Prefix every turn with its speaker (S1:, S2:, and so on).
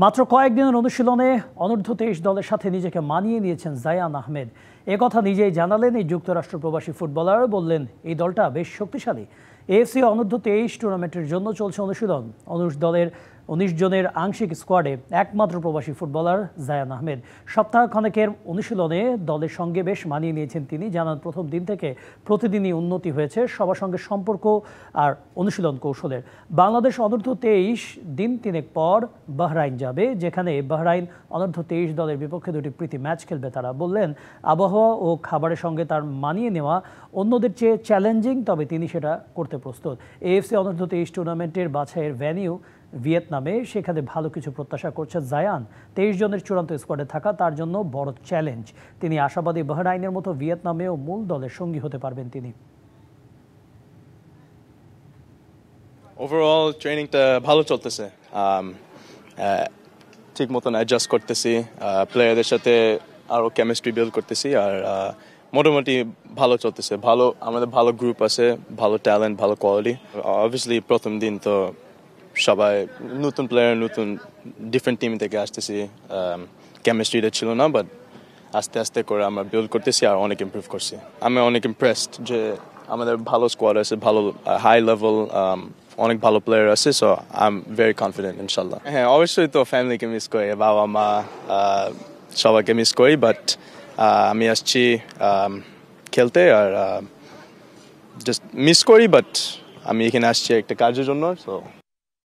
S1: মাত্র কয়েকদিনের অনুশীলনে অনূর্ধ্ব-23 দলের সাথে নিজেকে মানিয়ে নিয়েছেন জায়ান আহমেদ। একথা নিজেই জানালেন এই যুক্তরাষ্ট্র প্রবাসী ফুটবলার। বললেন, এই দলটা বেশ শক্তিশালী। এএফসি অনূর্ধ্ব-23 টুর্নামেন্টের জন্য চলছে অনুশীলন। 19 জনের আংশিক স্কোয়াডে একমাত্র প্রবাসী ফুটবলার জায়ান আহমেদ। সপ্তাহখানেকের অনুশীলনে দলের সঙ্গে বেশ মানিয়ে নিয়েছেন তিনি। জানান, প্রথম দিন থেকে প্রতিদিনই উন্নতি হয়েছে সবার সঙ্গে সম্পর্ক আর অনুশীলন কৌশলের। বাংলাদেশ অনূর্ধ্ব-23 দিন তিনেক পর বাহরাইন যাবে, যেখানে বাহরাইন অনূর্ধ্ব-23 দলের বিপক্ষে দুটি প্রীতি ম্যাচ খেলবে তারা। বললেন, আবহাওয়া ও খাবারের সঙ্গে তার মানিয়ে নেওয়া অন্যদের চেয়ে চ্যালেঞ্জিং, তবে তিনি সেটা করতে প্রস্তুত। এএফসি অনূর্ধ্ব-23 টুর্নামেন্টের বাছাইয়ের ভেন্যু ভিয়েতনামে, সেখানে ভালো কিছু প্রত্যাশা করছে জায়ান। 23 জনের চূড়ান্ত স্কোয়াডে থাকা তার জন্য বড় চ্যালেঞ্জ। তিনি আশাবাদী বাহরাইনের মতো ভিয়েতনামেও মূল দলের সঙ্গী হতে পারবেন তিনি।
S2: ওভারঅল ট্রেনিংটা ভালো চলতেছে। ঠিক মতন অ্যাডজাস্ট করতেছি, প্লেয়ারদের সাথে আরও কেমিস্ট্রি বিল্ড করতেছি, আর মোটামুটি ভালো চলতেছে। আমাদের ভালো গ্রুপ আছে, ভালো ট্যালেন্ট, ভালো কোয়ালিটি। অবভিয়াসলি প্রথম দিন তো সবাই নতুন প্লেয়ার, নতুন ডিফারেন্ট টিম থেকে আসতেছি, কেমিস্ট্রিটা ছিল না, বাট আস্তে আস্তে করে আমরা বিল্ড করতেছি আর অনেক ইমপ্রুভ করছি। আমি অনেক ইমপ্রেসড যে আমাদের ভালো স্কোয়াড আছে, ভালো হাই লেভেল, অনেক ভালো প্লেয়ার আছে। So I am very confident ইনশাল্লাহ। হ্যাঁ, অবশ্যই তো ফ্যামিলিকে মিস করি, বাবা মা সবাইকে মিস করি, বাট আমি আসছি খেলতে, আর জাস্ট মিস করি, বাট আমি এখানে আসছি একটা কাজের জন্য। সো